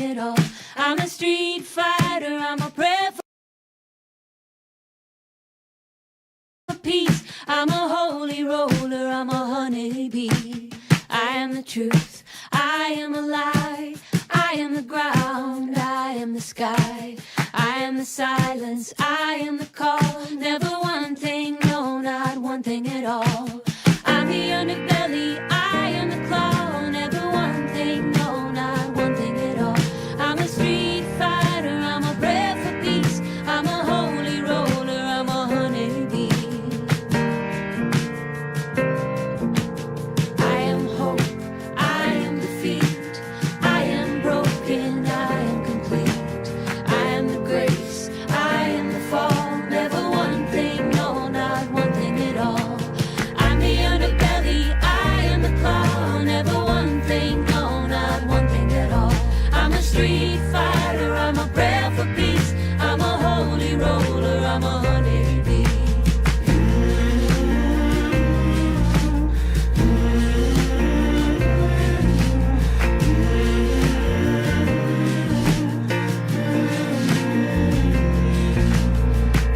it all. I'm a street fighter, I'm a prayer for peace. I'm a holy roller, I'm a honeybee. I am the truth, I am a lie. I am the ground, I am the sky. I am the silence, I am the call. Never one thing, no, not one thing at all. I'm the underbelly, I am the claw. Never one thing, no, not one thing at all. I'm a street fighter, I'm a prayer for peace. I'm a holy roller, I'm a honeybee. I am hope, I am defeat. I am broken, I am complete. I am the grace, I am the fall. Never one thing, no, not one thing at all. I'm the underbelly, I am the claw. Never one thing, no, not one thing at all. I'm a street fighter, I'm a prayer for peace. I'm a holy roller, I'm a honeybee.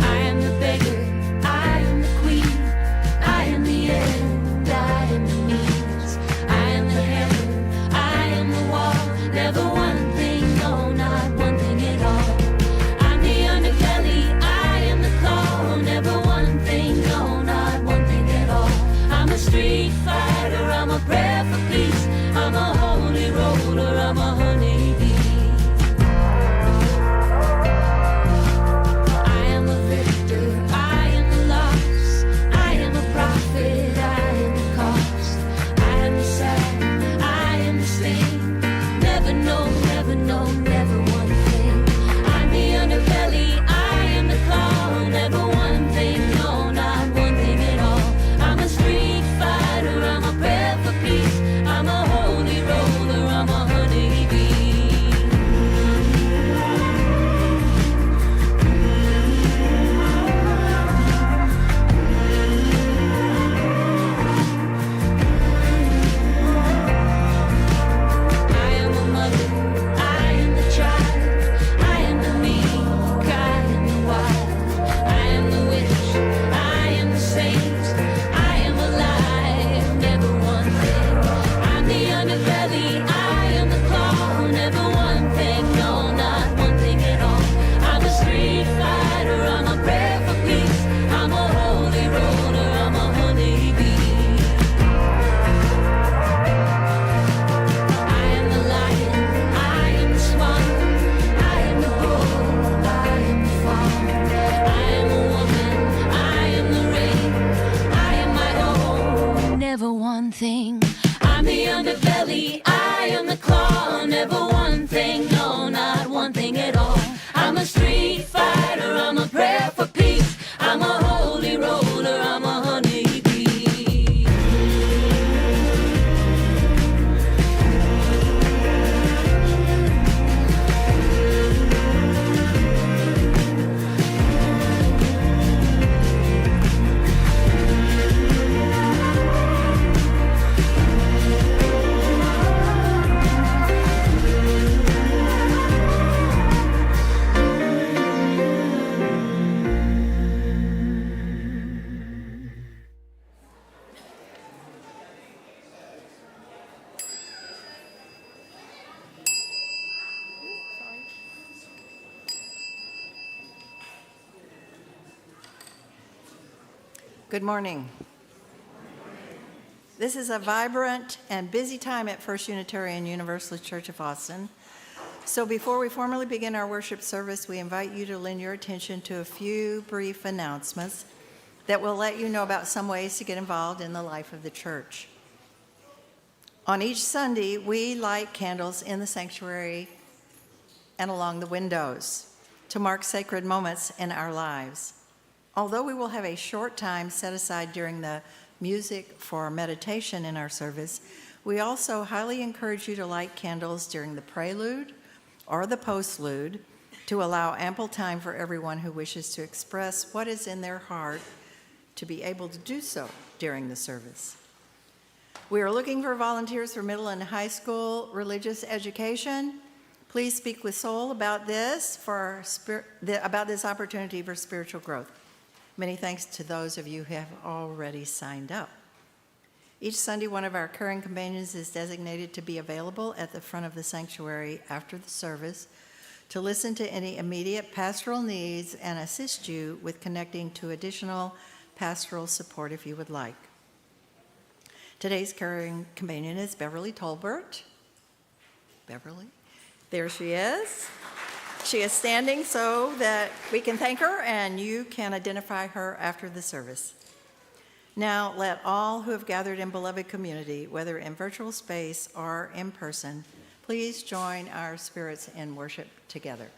I am the beggar, I am the queen. I am the end, I am the means. I am the hammer, I am the wall. Never one thing, no, not one thing at all. I'm the underbelly, I am the claw. Never one thing, no, not one thing at all. I'm a street fighter, I'm a prayer for peace. I'm a holy roller, I'm a honeybee. I am a victor, I am the loss. I am a prophet, I am the cost. I am the sad, I am the sting. Never know, never know, never one thing. I'm the underbelly, I am the claw. Never one thing, no, not one thing at all. I'm a street fighter, I'm a prayer for peace. I'm a holy roller, I'm a honeybee. I am a mother, I am the child. I am the meek, I am the wild. I am the witch, I am the saint. I am alive, never one thing. I'm the underbelly, I am the claw. Never one thing, no, not one thing at all. I'm a street fighter, I'm a prayer for peace. I'm a holy roller, I'm a honeybee. I am the lion, I am the swan. I am the bull, I am the fawn. I am a woman, I am the rain. I am my own, never one thing. I'm the underbelly, I am the claw. Never one thing, no, not one thing at all. I'm a street fighter, I'm a prayer for peace. I'm a holy roller, I'm a honeybee. Good morning. This is a vibrant and busy time at First Unitarian Universalist Church of Austin. So before we formally begin our worship service, we invite you to lend your attention to a few brief announcements that will let you know about some ways to get involved in the life of the church. On each Sunday, we light candles in the sanctuary and along the windows to mark sacred moments in our lives. Although we will have a short time set aside during the music for meditation in our service, we also highly encourage you to light candles during the prelude or the postlude to allow ample time for everyone who wishes to express what is in their heart to be able to do so during the service. We are looking for volunteers for middle and high school religious education, Please speak with soul about this about this opportunity for spiritual growth. Many thanks to those of you who have already signed up. Each Sunday, one of our caring companions is designated to be available at the front of the sanctuary after the service to listen to any immediate pastoral needs and assist you with connecting to additional pastoral support if you would like. Today's caring companion is Beverly Tolbert. Beverly? There she is. She is standing so that we can thank her and you can identify her after the service. Now, let all who have gathered in beloved community, whether in virtual space or in person, please join our spirits in worship together.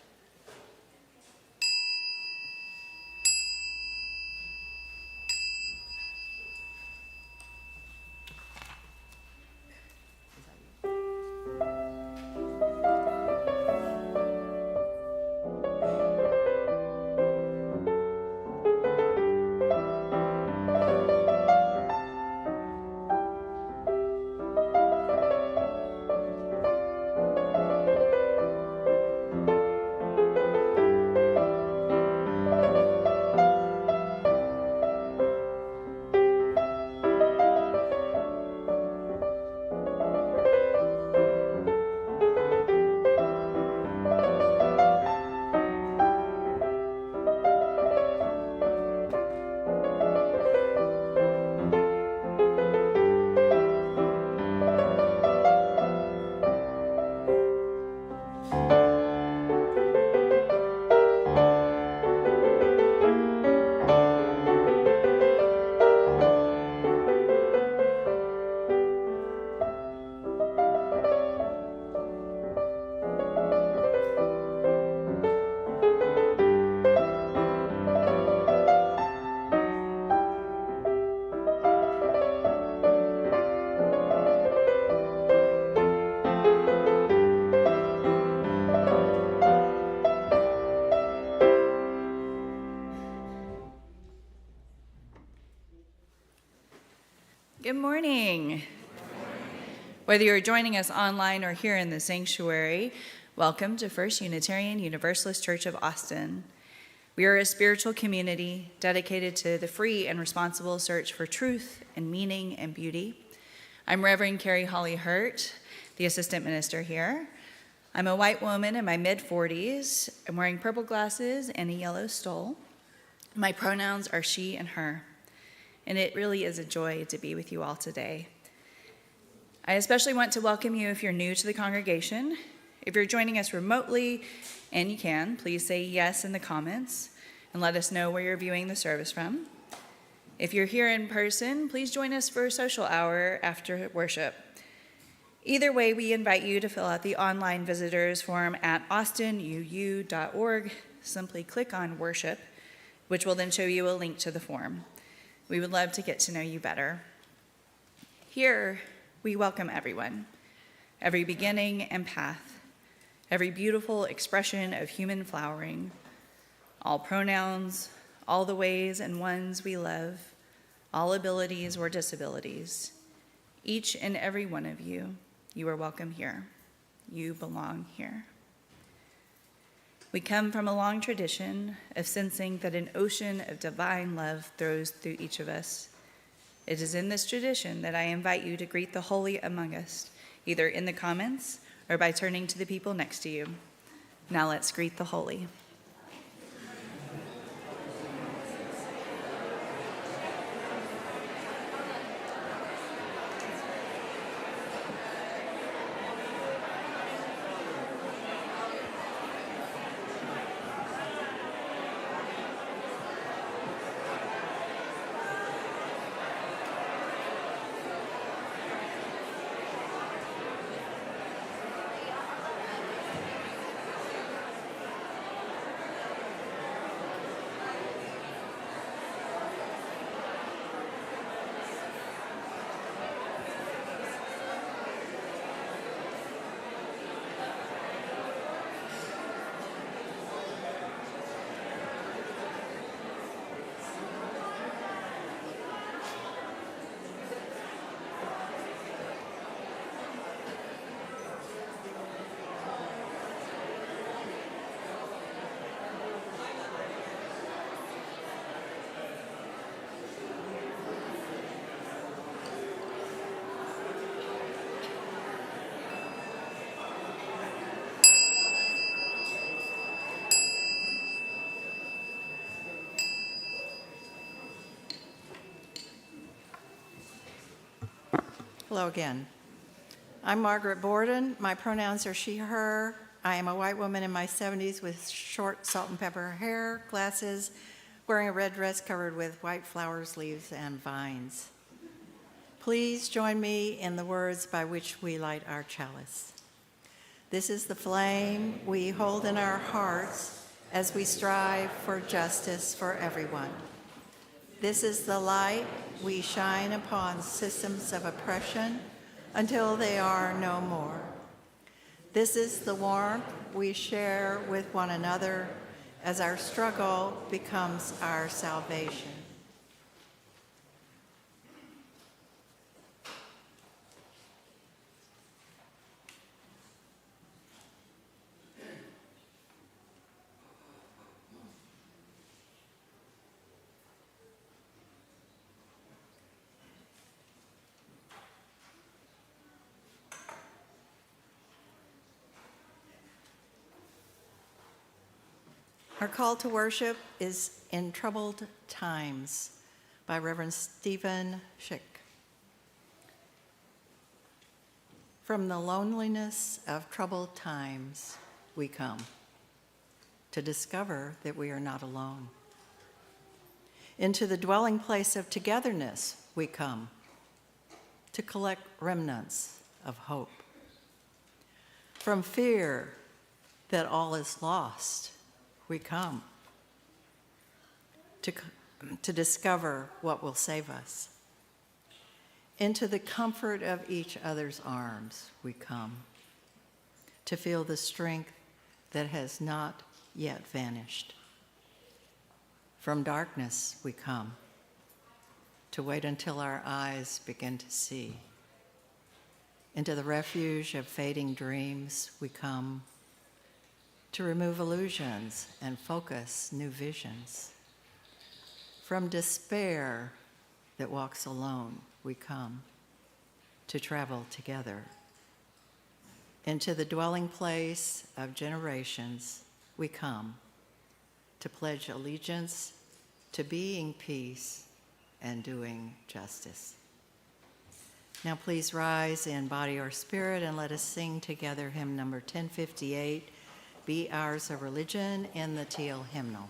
Good morning. Whether you're joining us online or here in the sanctuary, welcome to First Unitarian Universalist Church of Austin. We are a spiritual community dedicated to the free and responsible search for truth and meaning and beauty. I'm Reverend Carrie Holly Hurt, the assistant minister here. I'm a white woman in my mid-40s. I'm wearing purple glasses and a yellow stole. My pronouns are she and her. And it really is a joy to be with you all today. I especially want to welcome you if you're new to the congregation. If you're joining us remotely, and you can, please say yes in the comments and let us know where you're viewing the service from. If you're here in person, please join us for a social hour after worship. Either way, we invite you to fill out the online visitors form at austinuu.org. Simply click on worship, which will then show you a link to the form. We would love to get to know you better. Here, we welcome everyone, every beginning and path, every beautiful expression of human flowering, all pronouns, all the ways and ones we love, all abilities or disabilities. Each and every one of you, you are welcome here. You belong here. We come from a long tradition of sensing that an ocean of divine love flows through each of us. It is in this tradition that I invite you to greet the holy among us, either in the comments or by turning to the people next to you. Now let's greet the holy. Hello again. I'm Margaret Borden. My pronouns are she, her. I am a white woman in my 70s with short salt and pepper hair, glasses, wearing a red dress covered with white flowers, leaves, and vines. Please join me in the words by which we light our chalice. This is the flame we hold in our hearts as we strive for justice for everyone. This is the light we shine upon systems of oppression until they are no more. This is the warmth we share with one another as our struggle becomes our salvation. Our call to worship is In Troubled Times by Reverend Stephen Schick. From the loneliness of troubled times, we come to discover that we are not alone. Into the dwelling place of togetherness, we come to collect remnants of hope. From fear that all is lost, we come to discover what will save us. Into the comfort of each other's arms, we come to feel the strength that has not yet vanished. From darkness, we come to wait until our eyes begin to see. Into the refuge of fading dreams, we come to remove illusions and focus new visions. From despair that walks alone, we come to travel together. Into the dwelling place of generations, we come to pledge allegiance to being peace and doing justice. Now please rise in body or spirit and let us sing together hymn number 1058, Be Ours a Religion, in the Teal hymnal.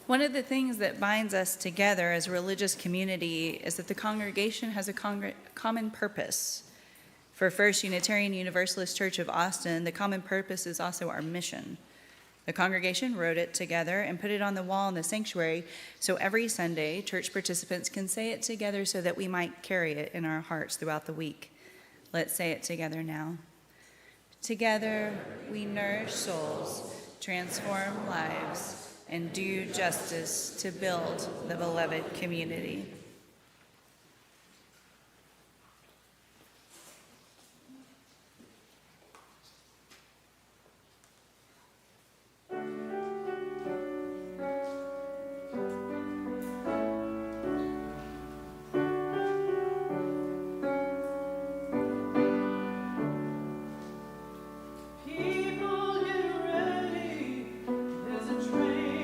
One of the things that binds us together as a religious community is that the congregation has a common purpose. For First Unitarian Universalist Church of Austin, the common purpose is also our mission. The congregation wrote it together and put it on the wall in the sanctuary so every Sunday church participants can say it together so that we might carry it in our hearts throughout the week. Let's say it together now. Together we nourish souls, transform lives, and do justice to build the beloved community. People get ready, there's a train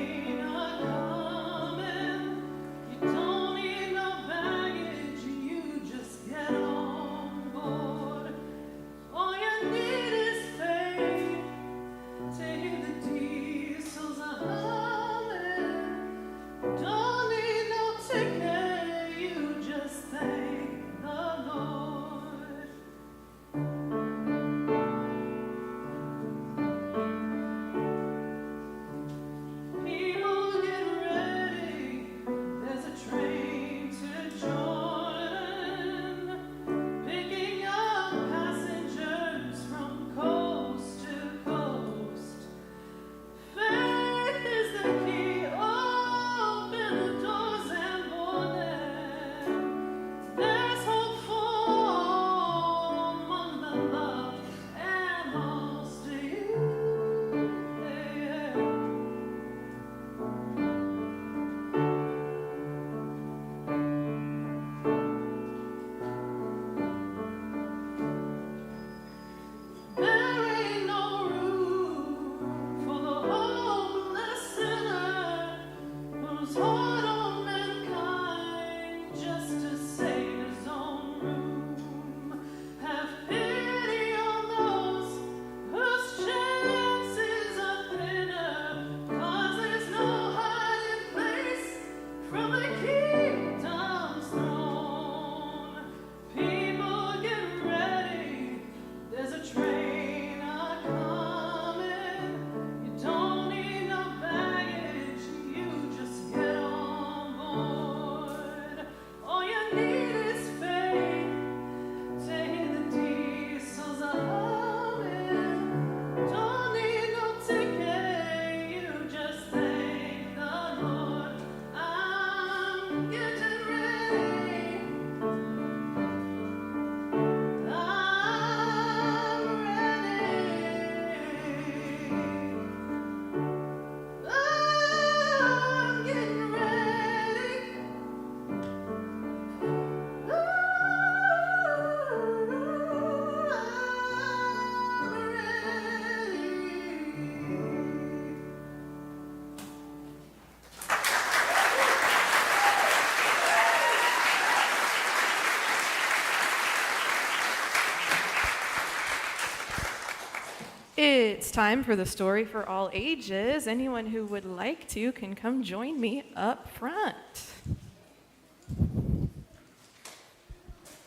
It's time for the story for all ages. Anyone who would like to can come join me up front.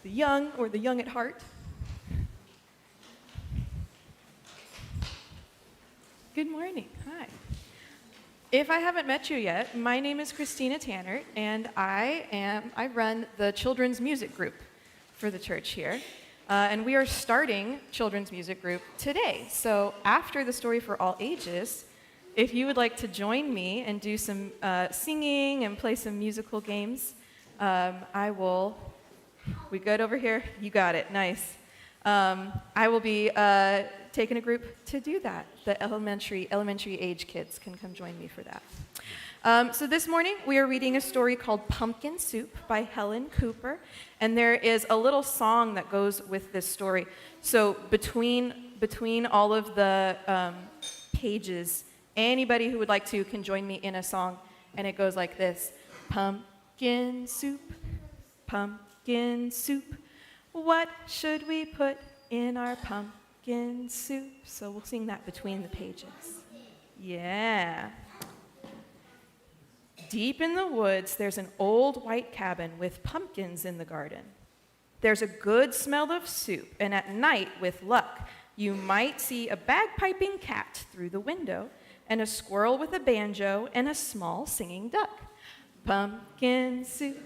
The young or the young at heart. Good morning. Hi. If I haven't met you yet, my name is Christina Tanner, and I run the children's music group for the church here. And we are starting children's music group today. So after the story for all ages, if you would like to join me and do some singing and play some musical games, we good over here? You got it, nice. I will be taking a group to do that. The elementary age kids can come join me for that. So this morning, we are reading a story called Pumpkin Soup by Helen Cooper, and there is a little song that goes with this story. So between all of the pages, anybody who would like to can join me in a song, and it goes like this. Pumpkin soup, what should we put in our pumpkin soup? So we'll sing that between the pages. Yeah. Deep in the woods, there's an old white cabin with pumpkins in the garden. There's a good smell of soup, and at night, with luck, you might see a bagpiping cat through the window, and a squirrel with a banjo, and a small singing duck. Pumpkin soup,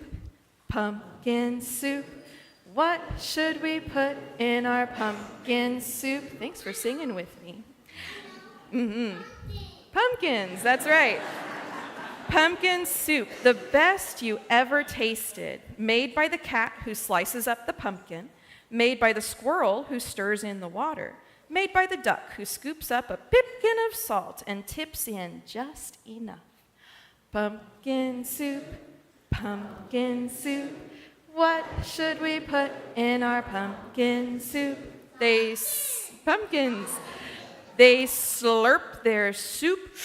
what should we put in our pumpkin soup? Thanks for singing with me. Pumpkins, that's right. Pumpkin soup, the best you ever tasted, made by the cat who slices up the pumpkin, made by the squirrel who stirs in the water, made by the duck who scoops up a pipkin of salt and tips in just enough. Pumpkin soup, what should we put in our pumpkin soup? Pumpkins, they slurp their soup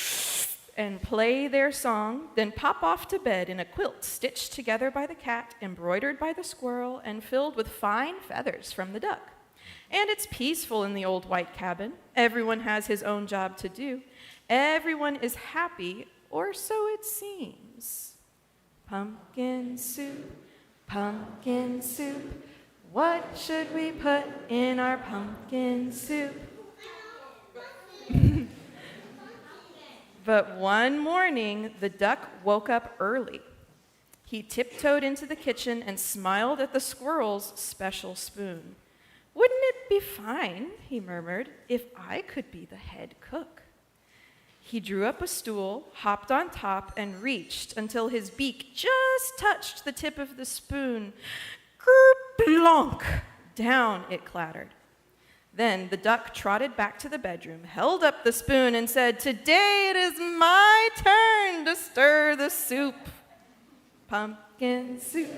and play their song, then pop off to bed in a quilt stitched together by the cat, embroidered by the squirrel, and filled with fine feathers from the duck. And it's peaceful in the old white cabin. Everyone has his own job to do. Everyone is happy, or so it seems. Pumpkin soup, what should we put in our pumpkin soup? But one morning, the duck woke up early. He tiptoed into the kitchen and smiled at the squirrel's special spoon. "Wouldn't it be fine," he murmured, "if I could be the head cook?" He drew up a stool, hopped on top, and reached until his beak just touched the tip of the spoon. Kerplonk! Down it clattered. Then the duck trotted back to the bedroom, held up the spoon, and said, "Today it is my turn to stir the soup." Pumpkin soup,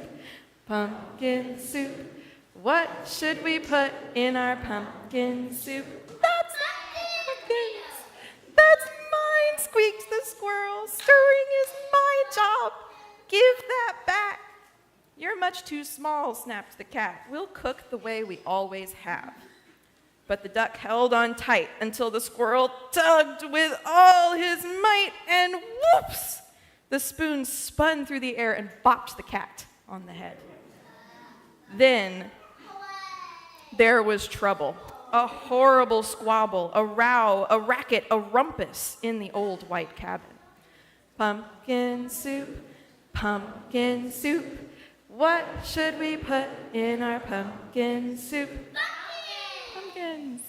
what should we put in our pumpkin soup? That's pumpkins. That's mine, squeaks the squirrel. Stirring is my job. Give that back. You're much too small, snapped the cat. We'll cook the way we always have. But the duck held on tight until the squirrel tugged with all his might, and whoops! The spoon spun through the air and bopped the cat on the head. Then there was trouble. A horrible squabble, a row, a racket, a rumpus in the old white cabin. Pumpkin soup, what should we put in our pumpkin soup? Pumpkins.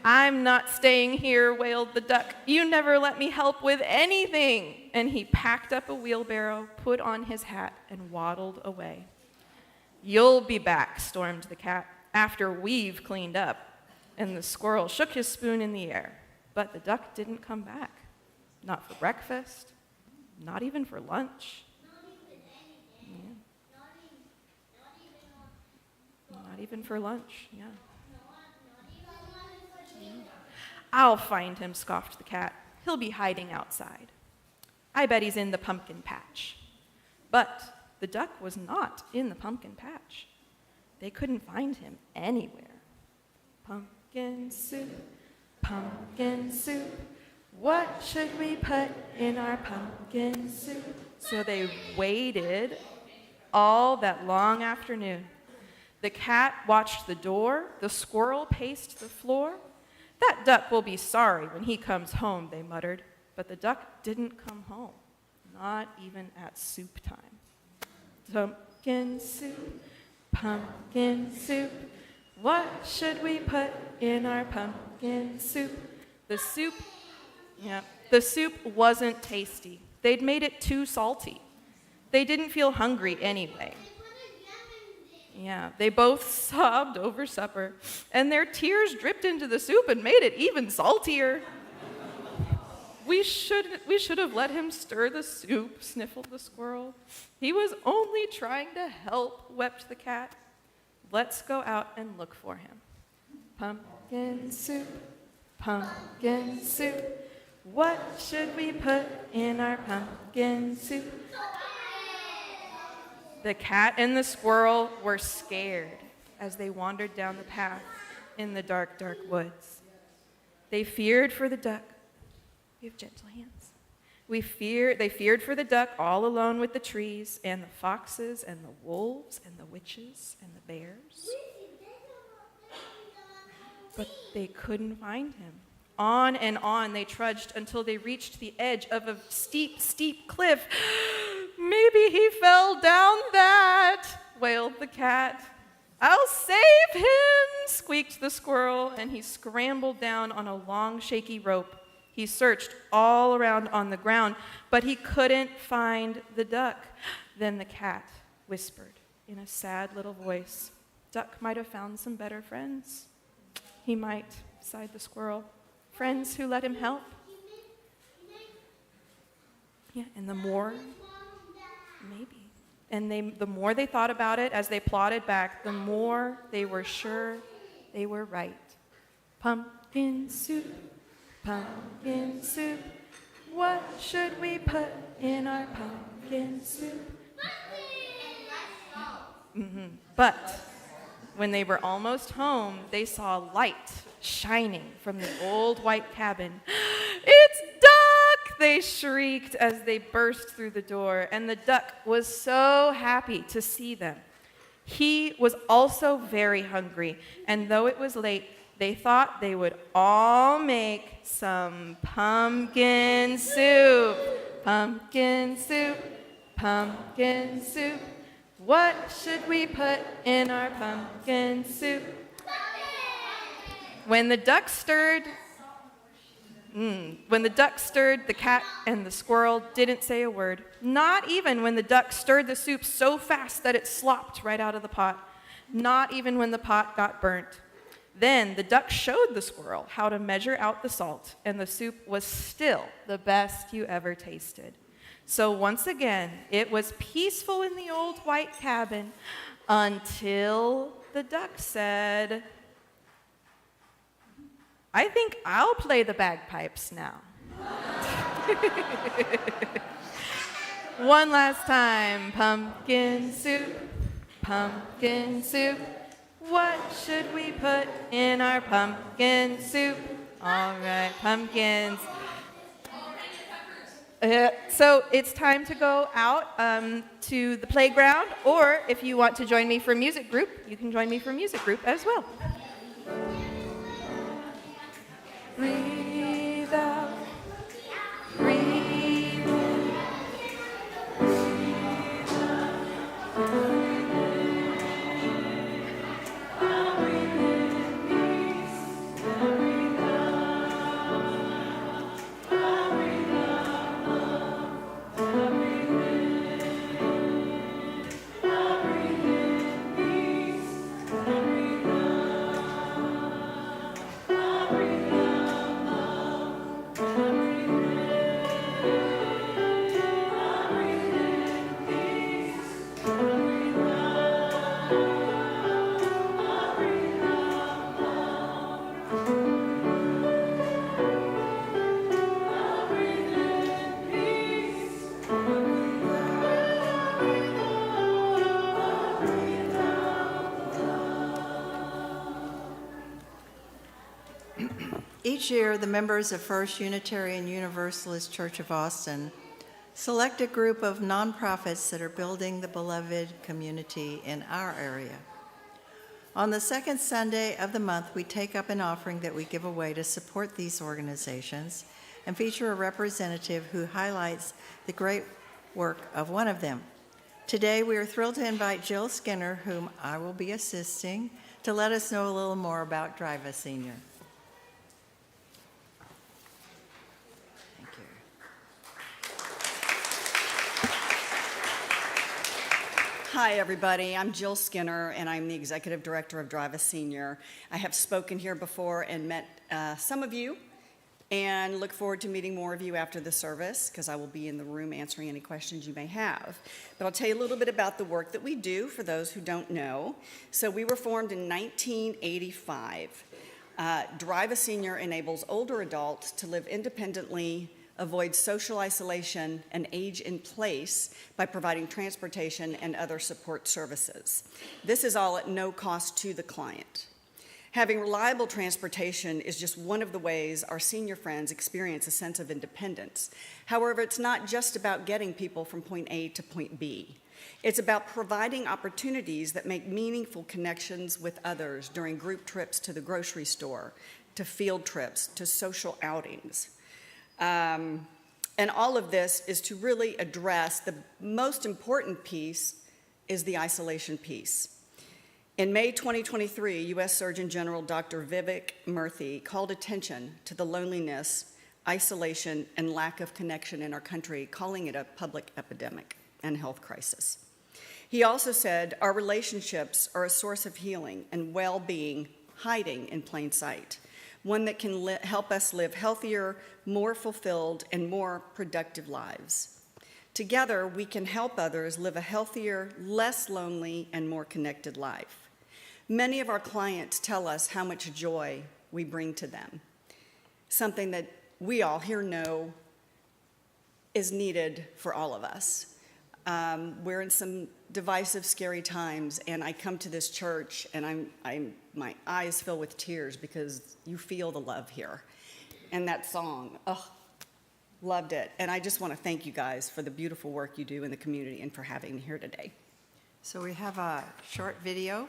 I'm not staying here, wailed the duck. You never let me help with anything. And he packed up a wheelbarrow, put on his hat, and waddled away. You'll be back, stormed the cat, after we've cleaned up. And the squirrel shook his spoon in the air. But the duck didn't come back. Not for breakfast, not even for lunch. Not even for lunch, yeah. I'll find him, scoffed the cat. He'll be hiding outside. I bet he's in the pumpkin patch. But the duck was not in the pumpkin patch. They couldn't find him anywhere. Pumpkin soup, what should we put in our pumpkin soup? So they waited all that long afternoon. The cat watched the door, the squirrel paced the floor. That duck will be sorry when he comes home, they muttered. But the duck didn't come home, not even at soup time. Pumpkin soup, what should we put in our pumpkin soup? The soup wasn't tasty. They'd made it too salty. They didn't feel hungry anyway. Yeah, they both sobbed over supper, and their tears dripped into the soup and made it even saltier. We should have let him stir the soup, sniffled the squirrel. He was only trying to help, wept the cat. Let's go out and look for him. Pumpkin soup, what should we put in our pumpkin soup? The cat and the squirrel were scared as they wandered down the path in the dark, dark woods. They feared for the duck. We have gentle hands. They feared for the duck all alone with the trees and the foxes and the wolves and the witches and the bears. But they couldn't find him. On and on they trudged until they reached the edge of a steep, steep cliff. Maybe he fell down that, wailed the cat. I'll save him, squeaked the squirrel, and he scrambled down on a long, shaky rope. He searched all around on the ground, but he couldn't find the duck. Then the cat whispered in a sad little voice, Duck might have found some better friends. He might, sighed the squirrel. Friends who let him help. Yeah, and the more, maybe. And the more they thought about it as they plodded back, the more they were sure they were right. Pumpkin soup, what should we put in our pumpkin soup? But when they were almost home, they saw light shining from the old white cabin. It's Duck! They shrieked as they burst through the door, and the duck was so happy to see them. He was also very hungry, and though it was late, they thought they would all make some pumpkin soup. Pumpkin soup, what should we put in our pumpkin soup? When the duck stirred, the cat and the squirrel didn't say a word. Not even when the duck stirred the soup so fast that it slopped right out of the pot. Not even when the pot got burnt. Then the duck showed the squirrel how to measure out the salt, and the soup was still the best you ever tasted. So once again, it was peaceful in the old white cabin until the duck said, I think I'll play the bagpipes now. One last time. Pumpkin soup, pumpkin soup. What should we put in our pumpkin soup? All right, pumpkins. So it's time to go out to the playground, or if you want to join me for music group, you can join me for music group as well. Breathe out, breathe in. Each year, the members of First Unitarian Universalist Church of Austin select a group of nonprofits that are building the beloved community in our area. On the second Sunday of the month, we take up an offering that we give away to support these organizations and feature a representative who highlights the great work of one of them. Today, we are thrilled to invite Jill Skinner, whom I will be assisting, to let us know a little more about Drive a Senior. Hi, everybody. I'm Jill Skinner, and I'm the Executive Director of Drive a Senior. I have spoken here before and met some of you, and look forward to meeting more of you after the service, because I will be in the room answering any questions you may have. But I'll tell you a little bit about the work that we do for those who don't know. So we were formed in 1985. Drive a Senior enables older adults to live independently, avoid social isolation, and age in place by providing transportation and other support services. This is all at no cost to the client. Having reliable transportation is just one of the ways our senior friends experience a sense of independence. However, it's not just about getting people from point A to point B. It's about providing opportunities that make meaningful connections with others during group trips to the grocery store, to field trips, to social outings. And all of this is to really address the most important piece is the isolation piece. In May 2023, U.S. Surgeon General Dr. Vivek Murthy called attention to the loneliness, isolation, and lack of connection in our country, calling it a public epidemic and health crisis. He also said our relationships are a source of healing and well-being hiding in plain sight, one that can help us live healthier, more fulfilled, and more productive lives. Together, we can help others live a healthier, less lonely, and more connected life. Many of our clients tell us how much joy we bring to them, something that we all here know is needed for all of us. We're in some divisive, scary times, and I come to this church, and my eyes fill with tears because you feel the love here. And that song, loved it. And I just want to thank you guys for the beautiful work you do in the community and for having me here today. So we have a short video.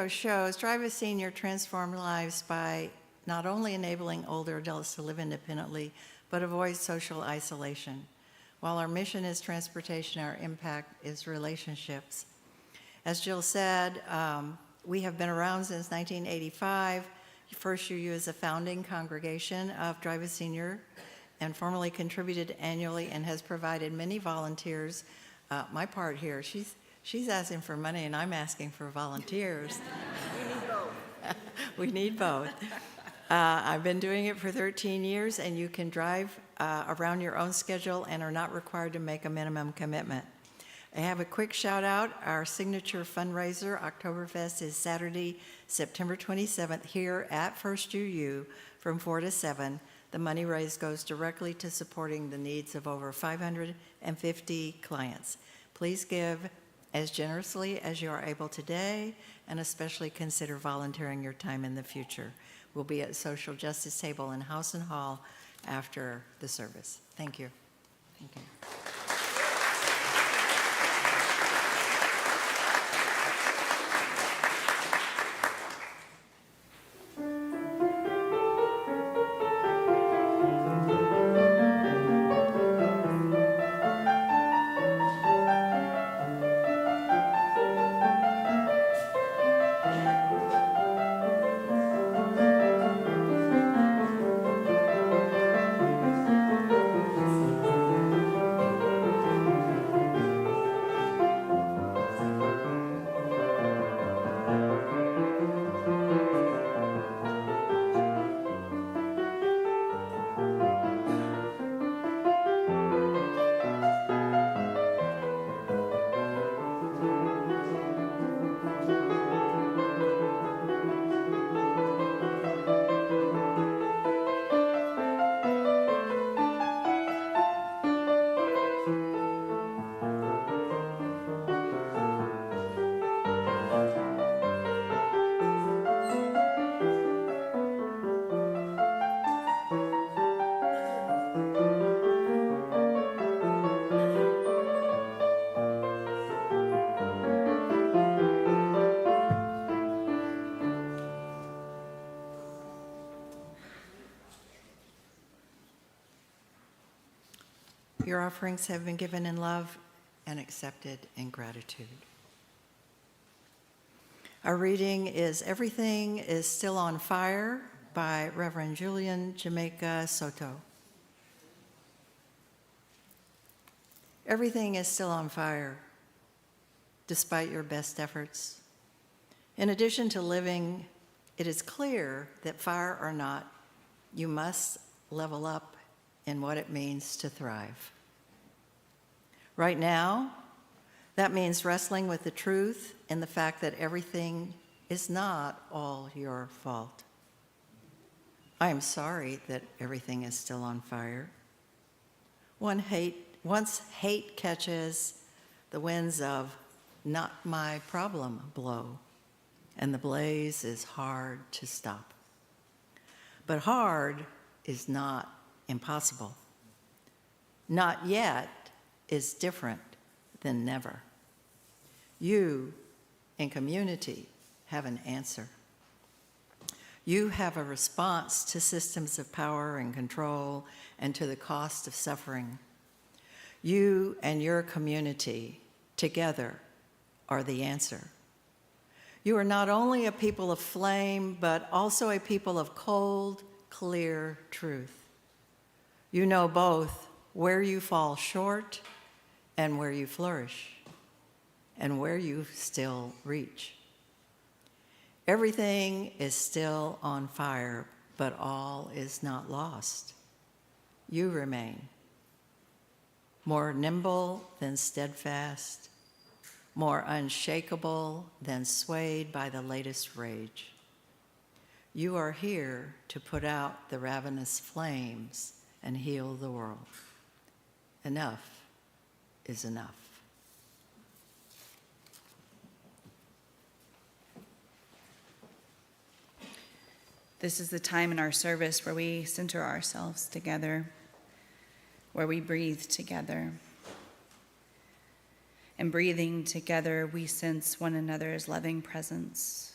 video shows, Drive a Senior transformed lives by not only enabling older adults to live independently, but avoid social isolation. While our mission is transportation, our impact is relationships. As Jill said, we have been around since 1985. First UU is a founding congregation of Drive a Senior and formally contributed annually and has provided many volunteers. My part here, she's asking for money and I'm asking for volunteers. We need both. We need both. I've been doing it for 13 years, and you can drive around your own schedule and are not required to make a minimum commitment. I have a quick shout out. Our signature fundraiser, Oktoberfest, is Saturday, September 27th here at First UU from 4 to 7. The money raised goes directly to supporting the needs of over 550 clients. Please give as generously as you are able today, and especially consider volunteering your time in the future. We'll be at Social Justice Table in House and Hall after the service. Thank you. Thank you. Your offerings have been given in love and accepted in gratitude. Our reading is Everything is Still on Fire by Reverend Julian Jamaica Soto. Everything is still on fire, despite your best efforts. In addition to living, it is clear that fire or not, you must level up in what it means to thrive. Right now, that means wrestling with the truth and the fact that everything is not all your fault. I am sorry that everything is still on fire. Once hate catches, the winds of not my problem blow, and the blaze is hard to stop. But hard is not impossible. Not yet is different than never. You, in community, have an answer. You have a response to systems of power and control and to the cost of suffering. You and your community together are the answer. You are not only a people of flame, but also a people of cold, clear truth. You know both where you fall short and where you flourish, and where you still reach. Everything is still on fire, but all is not lost. You remain more nimble than steadfast, more unshakable than swayed by the latest rage. You are here to put out the ravenous flames and heal the world. Enough is enough. This is the time in our service where we center ourselves together, where we breathe together. And breathing together, we sense one another's loving presence,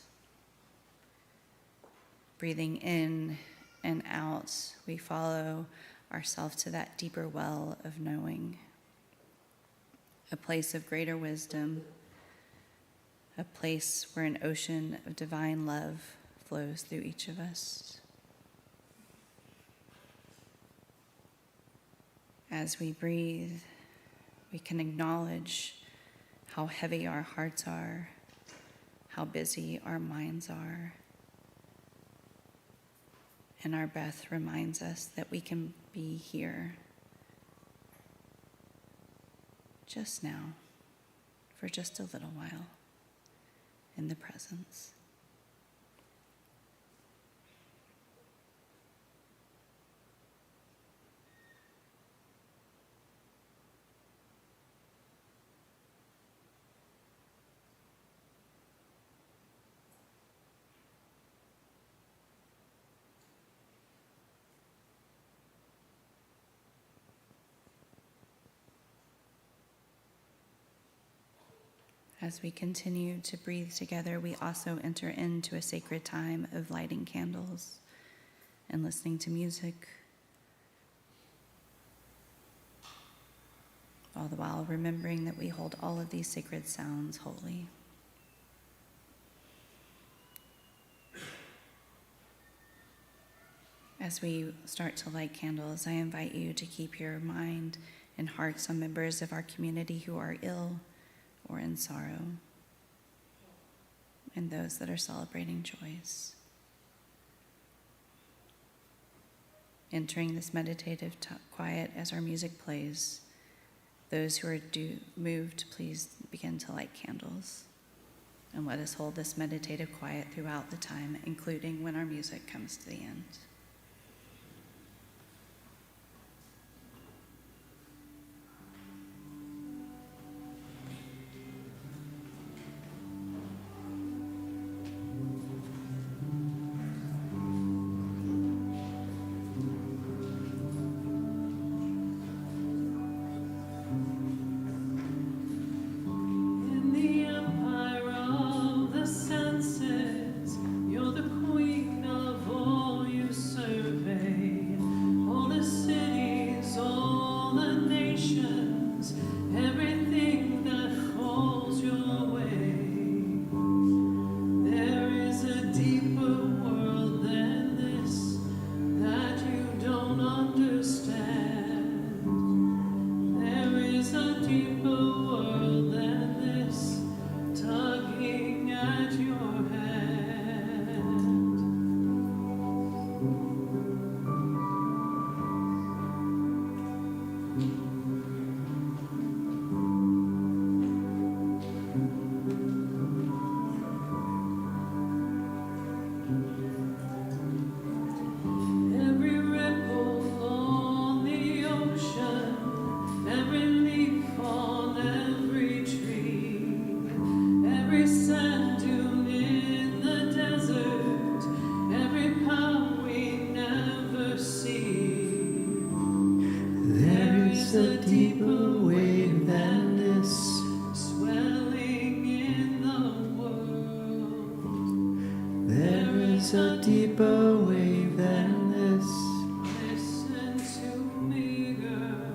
breathing in and out, we follow ourselves to that deeper well of knowing, a place of greater wisdom, a place where an ocean of divine love flows through each of us. As we breathe, we can acknowledge how heavy our hearts are, how busy our minds are. And our breath reminds us that we can be here just now, for just a little while, in the presence. As we continue to breathe together, we also enter into a sacred time of lighting candles and listening to music, all the while remembering that we hold all of these sacred sounds holy. As we start to light candles, I invite you to keep your mind and hearts on members of our community who are ill or in sorrow, and those that are celebrating joys. Entering this meditative quiet as our music plays, those who are moved, please begin to light candles. And let us hold this meditative quiet throughout the time, including when our music comes to the end. In the empire of the senses, you're the queen of all you survey. All the cities, all the nations, everything that falls your way. There is a deeper world than this that you don't understand. There is a deeper world than this, tugging at your hand. Every ripple on the ocean, every leaf on every tree, every sand dune in the desert, every palm we never see. There is a deeper wave than this, swelling in the world. There is a deeper wave than this. Listen to me, girl.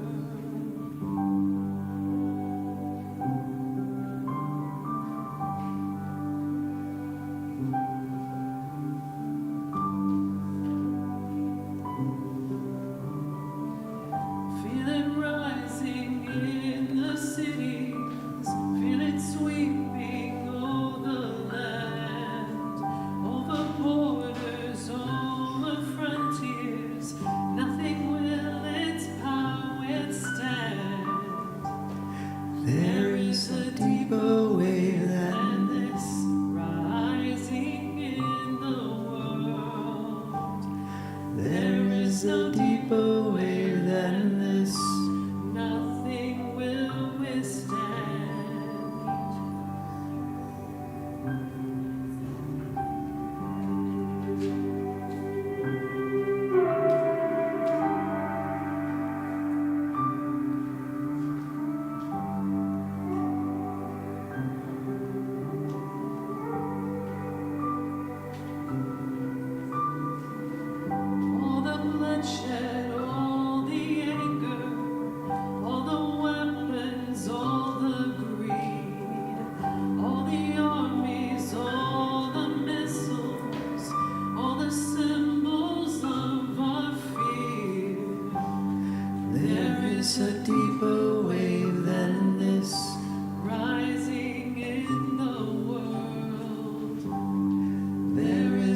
Feel it rising in the cities, feel it sweeping over the land, over borders, over frontiers.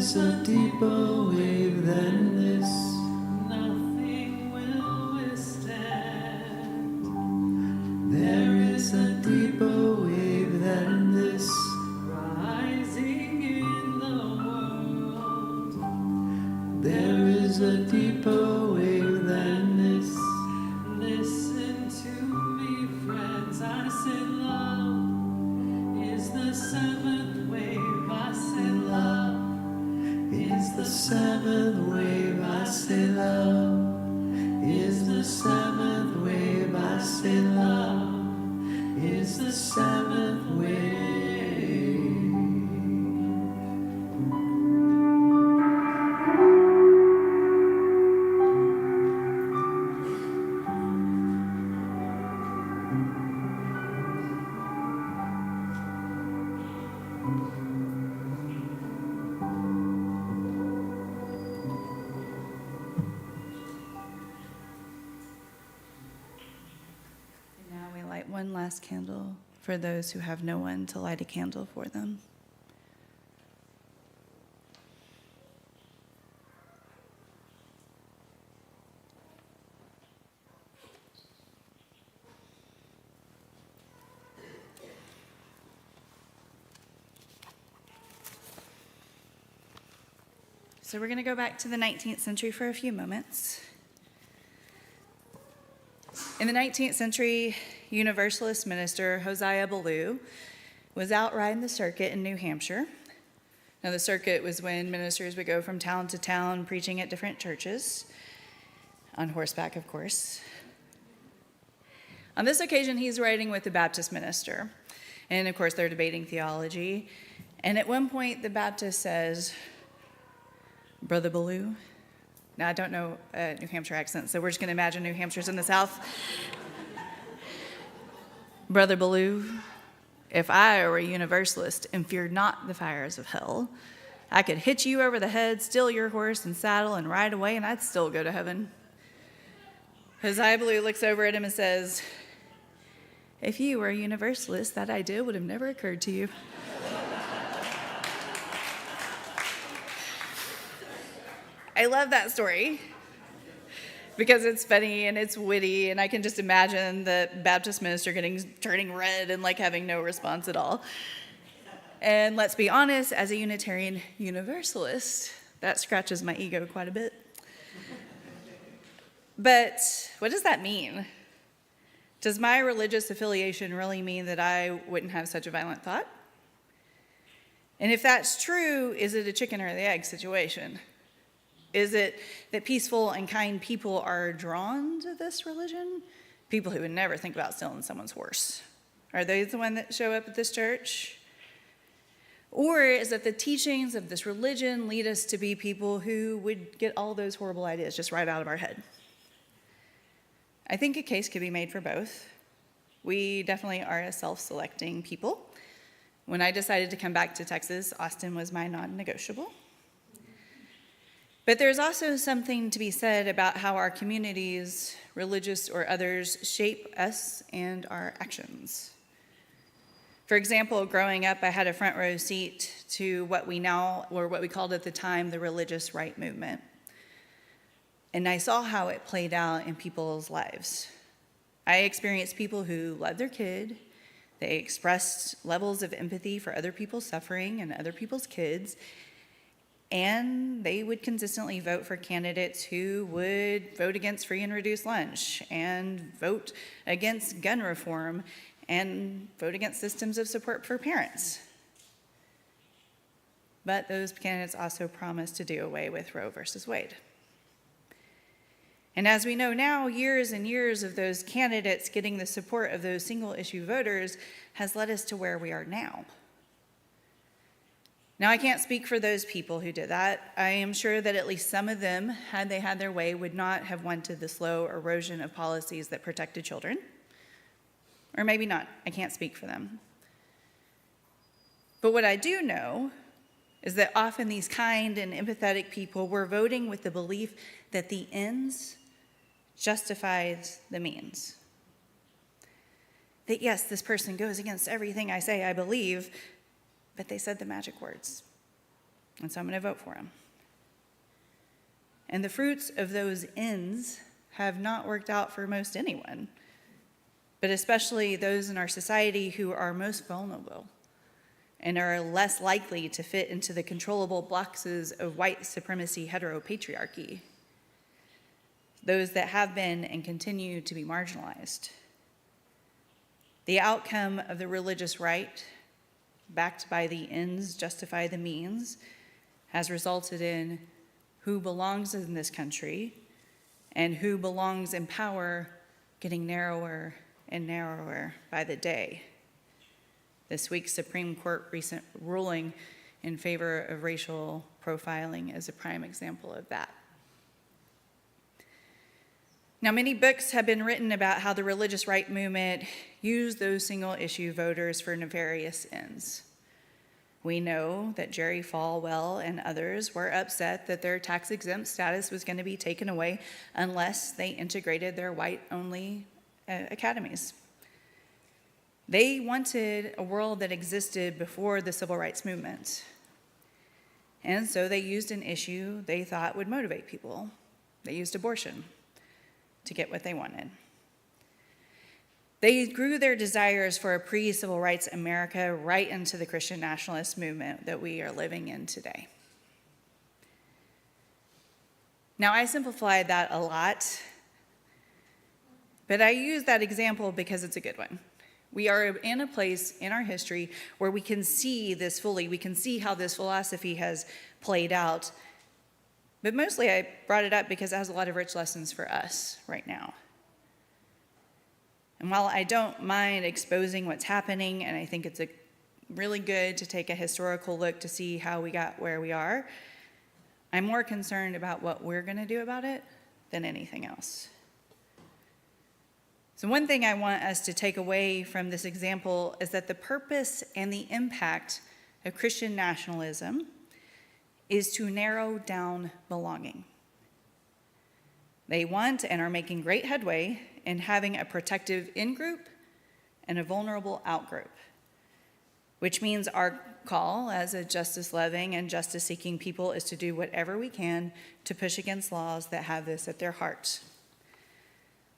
is a deeper wave than this. Nothing will withstand. There is a deeper wave than this. Rising in the world. There is a deeper wave than this. Listen to me, friends. I said love is the seventh wave. I said love Is the seventh wave, I say love. Is the seventh wave, I say love. Is the seventh wave. And now we light one last candle for those who have no one to light a candle for them. So we're going to go back to the 19th century for a few moments. In the 19th century, Universalist minister Hosea Ballou was out riding the circuit in New Hampshire. Now, the circuit was when ministers would go from town to town preaching at different churches, on horseback, of course. On this occasion, he's riding with the Baptist minister. And, of course, they're debating theology. And at one point, the Baptist says, "Brother Ballou." Now, I don't know New Hampshire accent, so we're just going to imagine New Hampshire's in the South. "Brother Ballou, if I were a Universalist and feared not the fires of hell, I could hit you over the head, steal your horse and saddle, and ride away, and I'd still go to heaven." Hosea Ballou looks over at him and says, "If you were a Universalist, that idea would have never occurred to you." I love that story because it's funny and it's witty, and I can just imagine the Baptist minister turning red and having no response at all. And let's be honest, as a Unitarian Universalist, that scratches my ego quite a bit. But what does that mean? Does my religious affiliation really mean that I wouldn't have such a violent thought? And if that's true, is it a chicken or the egg situation? Is it that peaceful and kind people are drawn to this religion? People who would never think about stealing someone's horse. Are they the ones that show up at this church? Or is it the teachings of this religion lead us to be people who would get all those horrible ideas just right out of our head? I think a case could be made for both. We definitely are a self-selecting people. When I decided to come back to Texas, Austin was my non-negotiable. But there's also something to be said about how our communities, religious or others, shape us and our actions. For example, growing up, I had a front row seat to what we called at the time, the religious right movement. And I saw how it played out in people's lives. I experienced people who loved their kid. They expressed levels of empathy for other people's suffering and other people's kids. And they would consistently vote for candidates who would vote against free and reduced lunch and vote against gun reform and vote against systems of support for parents. But those candidates also promised to do away with Roe versus Wade. And as we know now, years and years of those candidates getting the support of those single-issue voters has led us to where we are now. Now, I can't speak for those people who did that. I am sure that at least some of them, had they had their way, would not have wanted the slow erosion of policies that protected children. Or maybe not. I can't speak for them. But what I do know is that often these kind and empathetic people were voting with the belief that the ends justifies the means. That yes, this person goes against everything I say I believe, but they said the magic words. And so I'm going to vote for him. And the fruits of those ends have not worked out for most anyone, but especially those in our society who are most vulnerable and are less likely to fit into the controllable boxes of white supremacy heteropatriarchy, those that have been and continue to be marginalized. The outcome of the religious right, backed by the ends justify the means, has resulted in who belongs in this country and who belongs in power getting narrower and narrower by the day. This week's Supreme Court recent ruling in favor of racial profiling is a prime example of that. Now, many books have been written about how the religious right movement used those single-issue voters for nefarious ends. We know that Jerry Falwell and others were upset that their tax-exempt status was going to be taken away unless they integrated their white-only academies. They wanted a world that existed before the civil rights movement. And so they used an issue they thought would motivate people. They used abortion to get what they wanted. They grew their desires for a pre-civil rights America right into the Christian nationalist movement that we are living in today. Now, I simplified that a lot, but I use that example because it's a good one. We are in a place in our history where we can see this fully. We can see how this philosophy has played out. But mostly I brought it up because it has a lot of rich lessons for us right now. And while I don't mind exposing what's happening, and I think it's really good to take a historical look to see how we got where we are, I'm more concerned about what we're going to do about it than anything else. So one thing I want us to take away from this example is that the purpose and the impact of Christian nationalism is to narrow down belonging. They want and are making great headway in having a protective in-group and a vulnerable out-group, which means our call as a justice-loving and justice-seeking people is to do whatever we can to push against laws that have this at their heart,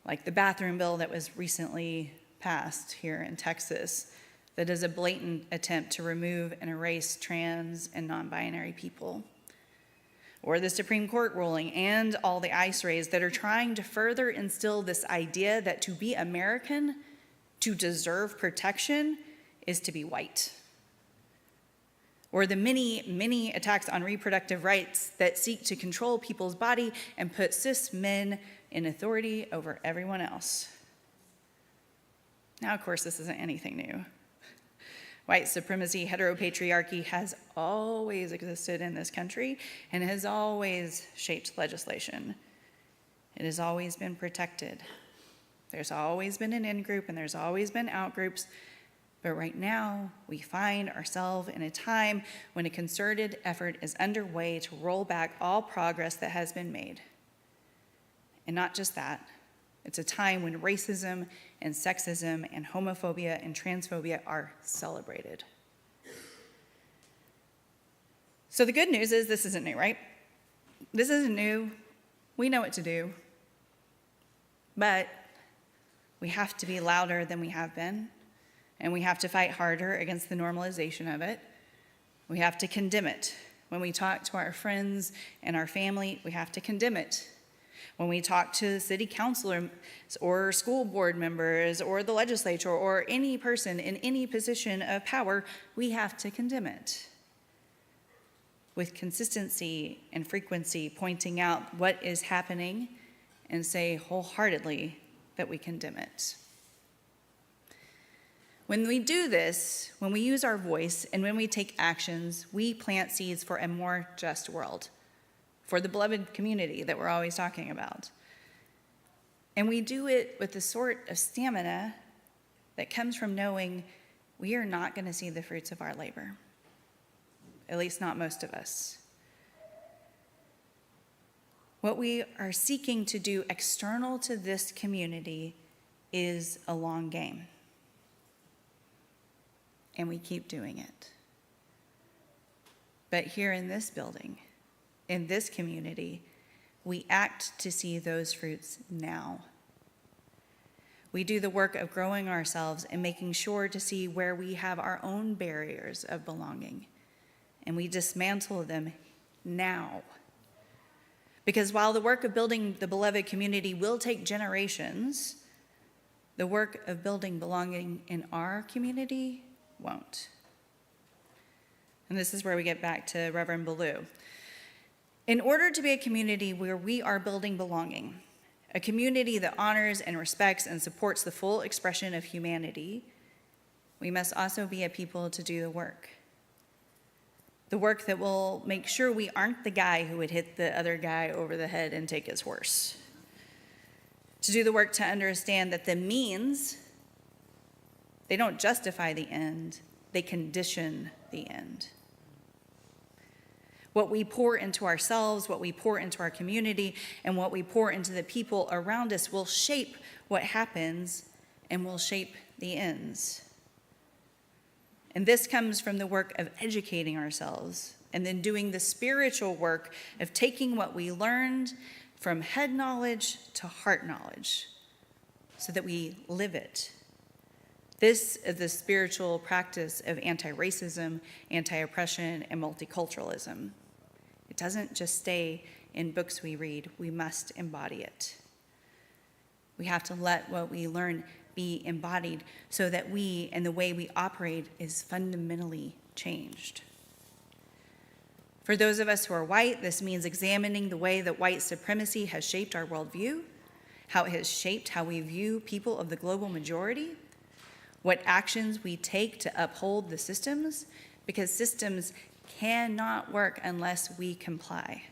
like the bathroom bill that was recently passed here in Texas that is a blatant attempt to remove and erase trans and non-binary people, or the Supreme Court ruling and all the ICE raids that are trying to further instill this idea that to be American, to deserve protection, is to be white. Or the many attacks on reproductive rights that seek to control people's body and put cis men in authority over everyone else. Now, of course, this isn't anything new. White supremacy, heteropatriarchy has always existed in this country and has always shaped legislation. It has always been protected. There's always been an in-group and there's always been out-groups. But right now, we find ourselves in a time when a concerted effort is underway to roll back all progress that has been made. And not just that, it's a time when racism and sexism and homophobia and transphobia are celebrated. So the good news is this isn't new, right? This isn't new. We know what to do. But we have to be louder than we have been, and we have to fight harder against the normalization of it. We have to condemn it. When we talk to our friends and our family, we have to condemn it. When we talk to city councilors or school board members or the legislature or any person in any position of power, we have to condemn it. With consistency and frequency, pointing out what is happening and say wholeheartedly that we condemn it. When we do this, when we use our voice and when we take actions, we plant seeds for a more just world, for the beloved community that we're always talking about. And we do it with the sort of stamina that comes from knowing we are not going to see the fruits of our labor, at least not most of us. What we are seeking to do external to this community is a long game. And we keep doing it. But here in this building, in this community, we act to see those fruits now. We do the work of growing ourselves and making sure to see where we have our own barriers of belonging, and we dismantle them now. Because while the work of building the beloved community will take generations, the work of building belonging in our community won't. And this is where we get back to Reverend Ballou. In order to be a community where we are building belonging, a community that honors and respects and supports the full expression of humanity, we must also be a people to do the work. The work that will make sure we aren't the guy who would hit the other guy over the head and take his horse. To do the work to understand that the means, they don't justify the end, they condition the end. What we pour into ourselves, what we pour into our community, and what we pour into the people around us will shape what happens and will shape the ends. And this comes from the work of educating ourselves and then doing the spiritual work of taking what we learned from head knowledge to heart knowledge so that we live it. This is the spiritual practice of anti-racism, anti-oppression, and multiculturalism. It doesn't just stay in books we read. We must embody it. We have to let what we learn be embodied so that we and the way we operate is fundamentally changed. For those of us who are white, this means examining the way that white supremacy has shaped our worldview, how it has shaped how we view people of the global majority, what actions we take to uphold the systems, because systems cannot work unless we comply.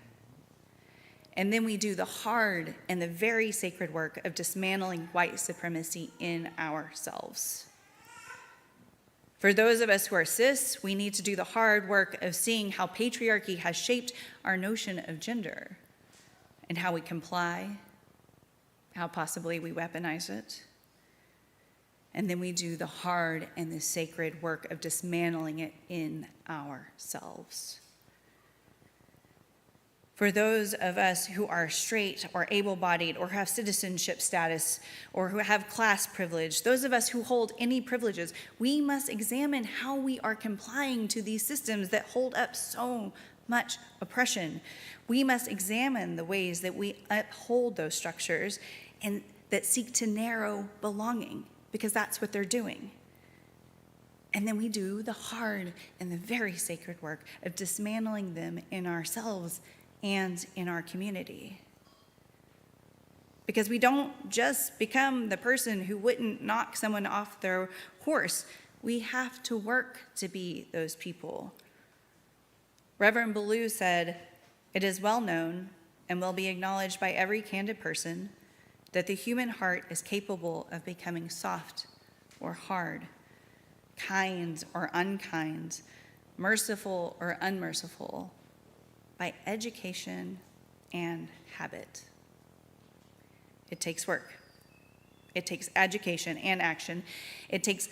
And then we do the hard and the very sacred work of dismantling white supremacy in ourselves. For those of us who are cis, we need to do the hard work of seeing how patriarchy has shaped our notion of gender and how we comply, how possibly we weaponize it. And then we do the hard and the sacred work of dismantling it in ourselves. For those of us who are straight or able-bodied or have citizenship status or who have class privilege, those of us who hold any privileges, we must examine how we are complying to these systems that hold up so much oppression. We must examine the ways that we uphold those structures and that seek to narrow belonging, because that's what they're doing. And then we do the hard and the very sacred work of dismantling them in ourselves and in our community. Because we don't just become the person who wouldn't knock someone off their horse. We have to work to be those people. Reverend Ballou said, "It is well known and will be acknowledged by every candid person that the human heart is capable of becoming soft or hard, kind or unkind, merciful or unmerciful, by education and habit." It takes work. It takes education and action. It takes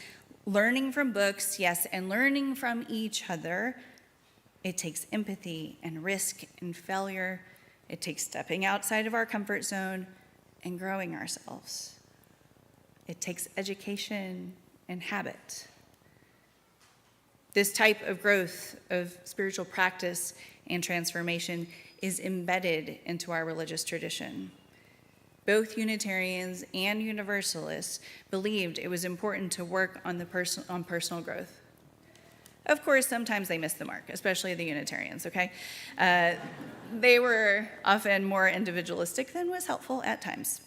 learning from books, yes, and learning from each other. It takes empathy and risk and failure. It takes stepping outside of our comfort zone and growing ourselves. It takes education and habit. This type of growth of spiritual practice and transformation is embedded into our religious tradition. Both Unitarians and Universalists believed it was important to work on personal growth. Of course, sometimes they missed the mark, especially the Unitarians, okay? They were often more individualistic than was helpful at times.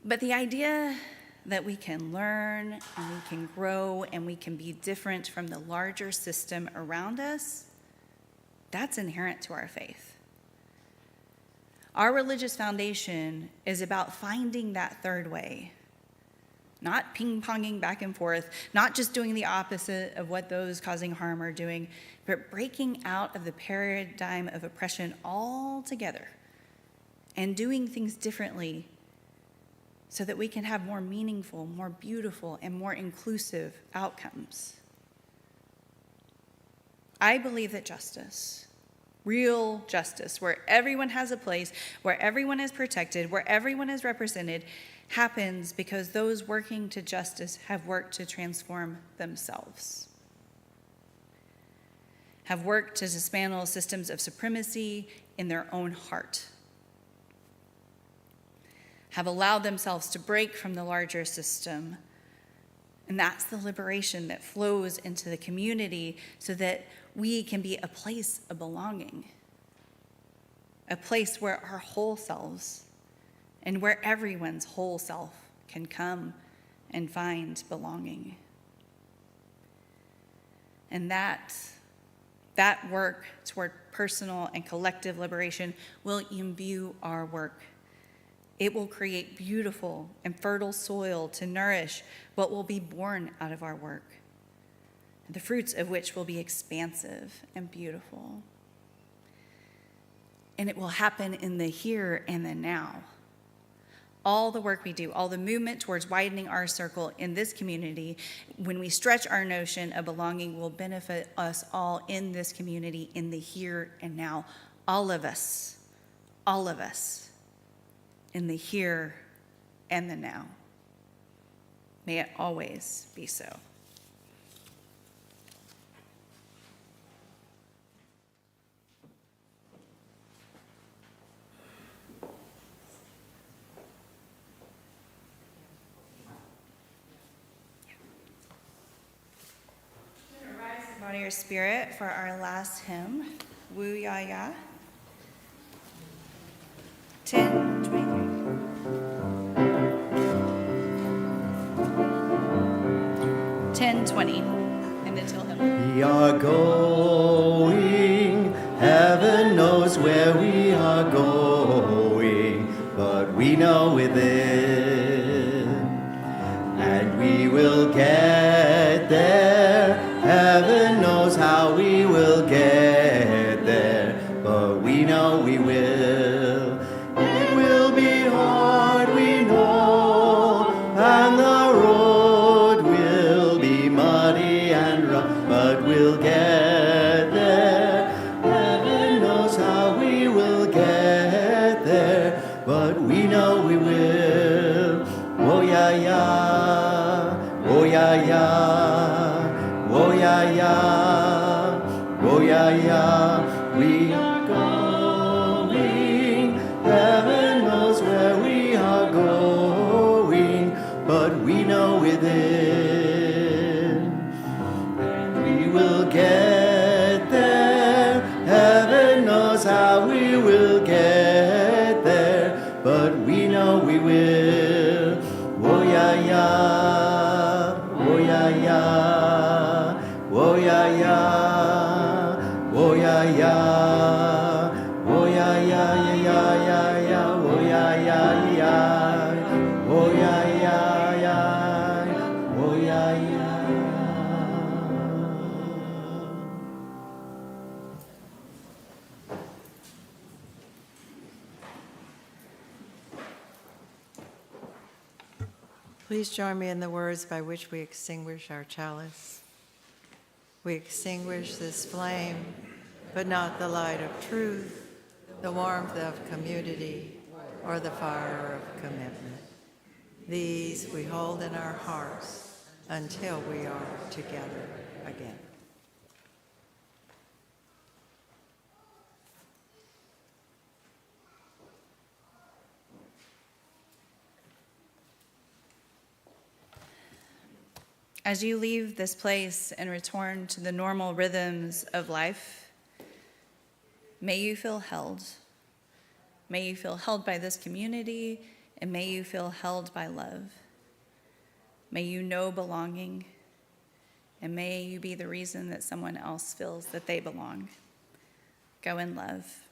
But the idea that we can learn and we can grow and we can be different from the larger system around us, that's inherent to our faith. Our religious foundation is about finding that third way, not ping-ponging back and forth, not just doing the opposite of what those causing harm are doing, but breaking out of the paradigm of oppression altogether and doing things differently so that we can have more meaningful, more beautiful, and more inclusive outcomes. I believe that justice, real justice, where everyone has a place, where everyone is protected, where everyone is represented, happens because those working to justice have worked to transform themselves, have worked to dismantle systems of supremacy in their own heart, have allowed themselves to break from the larger system. And that's the liberation that flows into the community so that we can be a place of belonging, a place where our whole selves and where everyone's whole self can come and find belonging. And that work toward personal and collective liberation will imbue our work. It will create beautiful and fertile soil to nourish what will be born out of our work, the fruits of which will be expansive and beautiful. And it will happen in the here and the now. All the work we do, all the movement towards widening our circle in this community, when we stretch our notion of belonging, will benefit us all in this community in the here and now. All of us, in the here and the now. May it always be so. Body or spirit for our last hymn, Woo Ya Ya. 10:23. 10:20 in the Till hymn. We are going, heaven knows where we are going, but we know within, and we will get there. Heaven knows how we will get there, but we know we will. It will be hard, we know, and the road will be muddy and rough, but we'll get there. Heaven knows how we will get there, but we know we will. Oh yeah, yeah, oh yeah, yeah. Oh yeah, yeah, oh yeah, yeah, we are going, heaven knows where we are going, but we know within, and we will get there, heaven knows how we will get there, but we know we will. Oh yeah, yeah, oh yeah, yeah. Oh yeah, yeah, oh yeah, yeah, oh yeah, yeah, yeah, yeah, yeah, oh yeah, yeah, yeah, oh yeah, yeah, yeah, oh yeah, yeah. Please join me in the words by which we extinguish our chalice. We extinguish this flame, but not the light of truth, the warmth of community, or the fire of commitment. These we hold in our hearts until we are together again. As you leave this place and return to the normal rhythms of life, may you feel held. May you feel held by this community, and may you feel held by love. May you know belonging, and may you be the reason that someone else feels that they belong. Go in love.